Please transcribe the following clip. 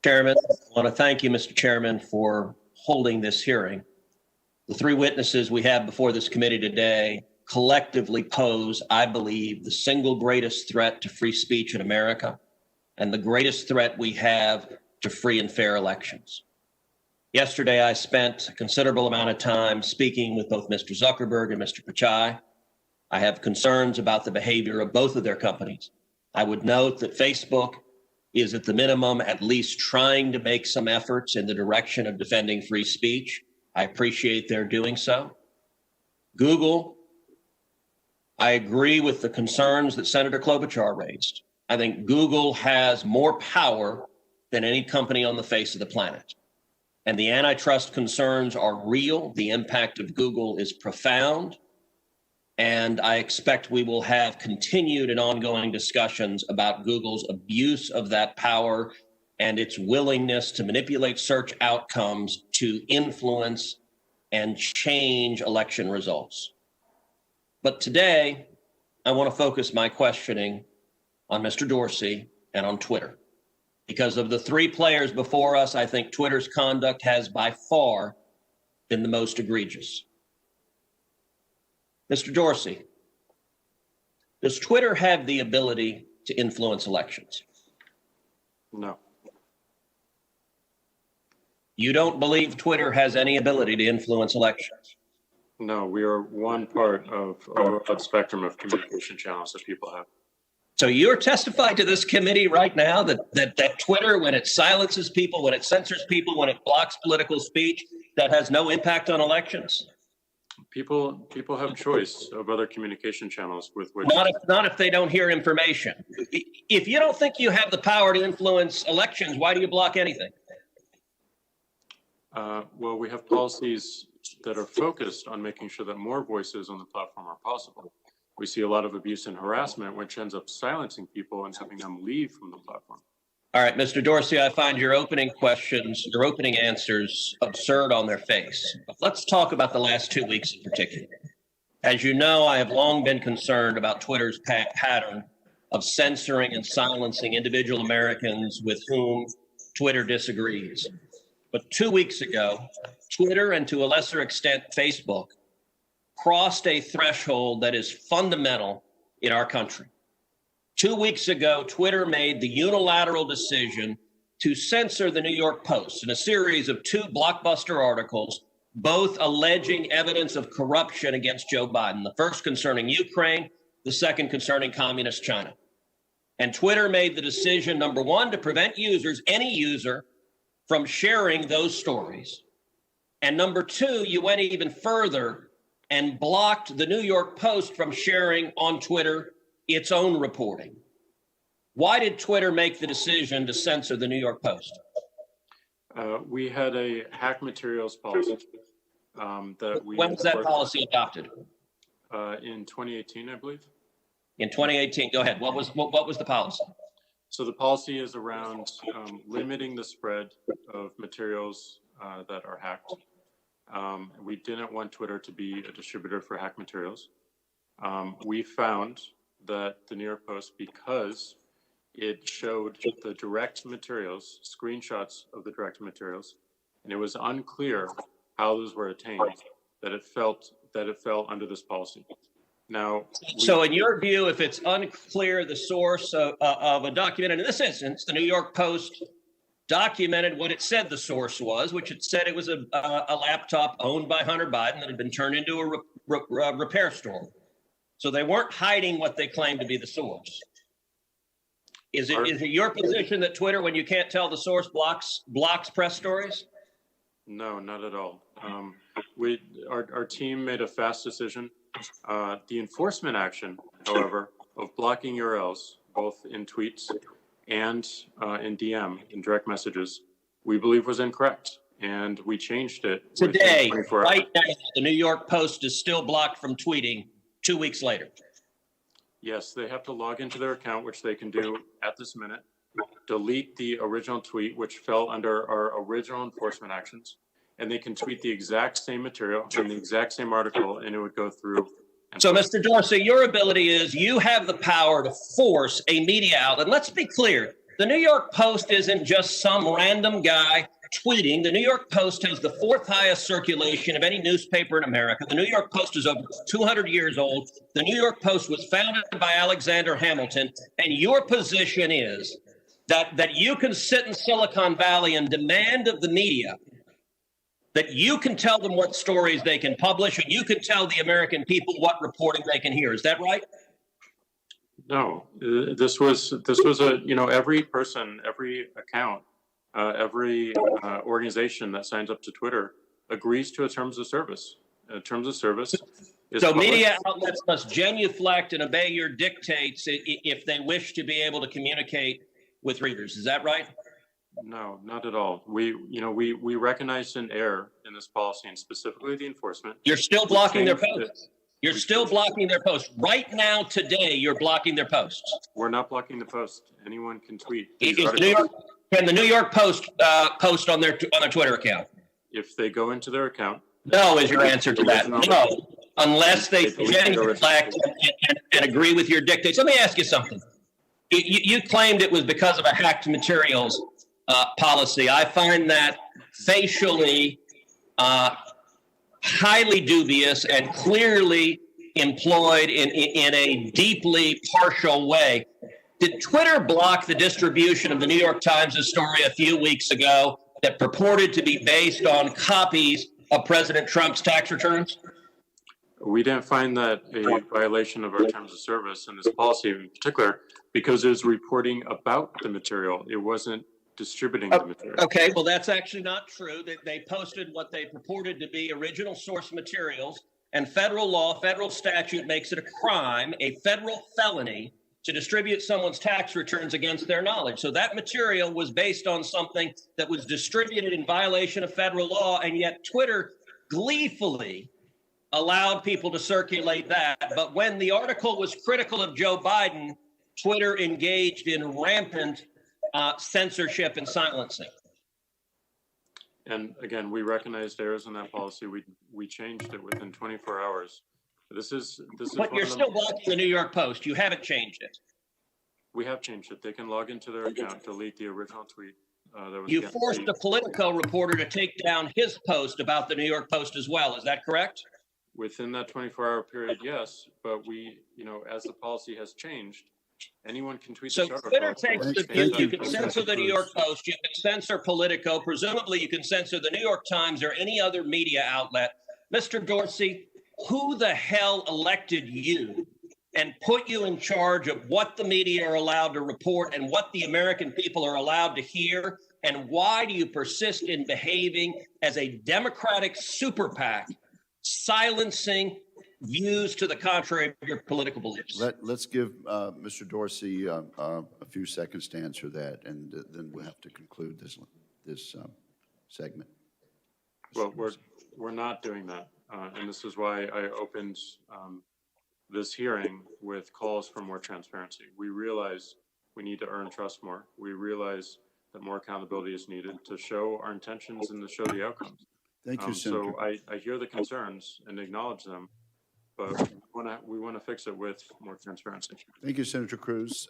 Chairman, I want to thank you, Mr. Chairman, for holding this hearing. The three witnesses we have before this committee today collectively pose, I believe, the single greatest threat to free speech in America and the greatest threat we have to free and fair elections. Yesterday, I spent a considerable amount of time speaking with both Mr. Zuckerberg and Mr. Pichai. I have concerns about the behavior of both of their companies. I would note that Facebook is at the minimum at least trying to make some efforts in the direction of defending free speech. I appreciate their doing so. Google, I agree with the concerns that Senator Klobuchar raised. I think Google has more power than any company on the face of the planet. And the antitrust concerns are real. The impact of Google is profound. And I expect we will have continued and ongoing discussions about Google's abuse of that power and its willingness to manipulate search outcomes to influence and change election results. But today, I want to focus my questioning on Mr. Dorsey and on Twitter. Because of the three players before us, I think Twitter's conduct has by far been the most egregious. Mr. Dorsey, does Twitter have the ability to influence elections? No. You don't believe Twitter has any ability to influence elections? No, we are one part of a broad spectrum of communication channels that people have. So you're testifying to this committee right now that Twitter, when it silences people, when it censors people, when it blocks political speech, that has no impact on elections? People have choice of other communication channels with which. Not if they don't hear information. If you don't think you have the power to influence elections, why do you block anything? Well, we have policies that are focused on making sure that more voices on the platform are possible. We see a lot of abuse and harassment, which ends up silencing people and having them leave from the platform. All right, Mr. Dorsey, I find your opening questions, your opening answers absurd on their face. But let's talk about the last 2 weeks in particular. As you know, I have long been concerned about Twitter's pattern of censoring and silencing individual Americans with whom Twitter disagrees. But 2 weeks ago, Twitter, and to a lesser extent, Facebook, crossed a threshold that is fundamental in our country. 2 weeks ago, Twitter made the unilateral decision to censor the New York Post in a series of 2 blockbuster articles, both alleging evidence of corruption against Joe Biden, the first concerning Ukraine, the second concerning communist China. And Twitter made the decision, number one, to prevent users, any user, from sharing those stories. And number two, you went even further and blocked the New York Post from sharing on Twitter its own reporting. Why did Twitter make the decision to censor the New York Post? We had a hack materials policy that we. When was that policy adopted? In 2018, I believe. In 2018, go ahead. What was the policy? So the policy is around limiting the spread of materials that are hacked. We didn't want Twitter to be a distributor for hack materials. We found that the New York Post, because it showed the direct materials, screenshots of the direct materials, and it was unclear how those were attained, that it fell under this policy. Now, so in your view, if it's unclear the source of a document, and in this instance, the New York Post documented what it said the source was, which it said it was a laptop owned by Hunter Biden that had been turned into a repair store. So they weren't hiding what they claimed to be the source. Is it your position that Twitter, when you can't tell the source, blocks press stories? No, not at all. Our team made a fast decision. The enforcement action, however, of blocking URLs, both in tweets and in DM, in direct messages, we believe was incorrect. And we changed it. Today, right now, the New York Post is still blocked from tweeting 2 weeks later. Yes, they have to log into their account, which they can do at this minute, delete the original tweet, which fell under our original enforcement actions, and they can tweet the exact same material in the exact same article, and it would go through. So, Mr. Dorsey, your ability is you have the power to force a media outlet. Let's be clear. The New York Post isn't just some random guy tweeting. The New York Post has the fourth highest circulation of any newspaper in America. The New York Post is over 200 years old. The New York Post was founded by Alexander Hamilton. And your position is that you can sit in Silicon Valley and demand of the media that you can tell them what stories they can publish, and you can tell the American people what reporting they can hear. Is that right? No, this was a, every person, every account, every organization that signs up to Twitter agrees to a terms of service. Terms of service is so public. Media outlets must genuflect and obey your dictates if they wish to be able to communicate with readers. Is that right? No, not at all. We recognized an error in this policy, and specifically the enforcement. You're still blocking their posts. You're still blocking their posts. Right now, today, you're blocking their posts. We're not blocking the post. Anyone can tweet. Can the New York Post post on their Twitter account? If they go into their account. No is your answer to that. No, unless they genuflect and agree with your dictates. Let me ask you something. You claimed it was because of a hacked materials policy. I find that facially highly dubious and clearly employed in a deeply partial way. Did Twitter block the distribution of the New York Times' story a few weeks ago that purported to be based on copies of President Trump's tax returns? We didn't find that a violation of our terms of service and this policy in particular, because it was reporting about the material. It wasn't distributing the material. Okay, well, that's actually not true. They posted what they purported to be original source materials, and federal law, federal statute makes it a crime, a federal felony, to distribute someone's tax returns against their knowledge. So that material was based on something that was distributed in violation of federal law, and yet Twitter gleefully allowed people to circulate that. But when the article was critical of Joe Biden, Twitter engaged in rampant censorship and silencing. And again, we recognized errors in that policy. We changed it within 24 hours. This is. But you're still blocking the New York Post. You haven't changed it. We have changed it. They can log into their account, delete the original tweet. You forced a Politico reporter to take down his post about the New York Post as well. Is that correct? Within that 24-hour period, yes. But we, as the policy has changed, anyone can tweet this article. So Twitter takes the view you can censor the New York Post, you can censor Politico, presumably you can censor the New York Times or any other media outlet. Mr. Dorsey, who the hell elected you and put you in charge of what the media are allowed to report and what the American people are allowed to hear? And why do you persist in behaving as a Democratic super PAC, silencing views to the contrary of your political beliefs? Let's give Mr. Dorsey a few seconds to answer that, and then we'll have to conclude this segment. Well, we're not doing that, and this is why I opened this hearing with calls for more transparency. We realize we need to earn trust more. We realize that more accountability is needed to show our intentions and to show the outcomes. Thank you, Senator. So I hear the concerns and acknowledge them, but we want to fix it with more transparency. Thank you, Senator Cruz.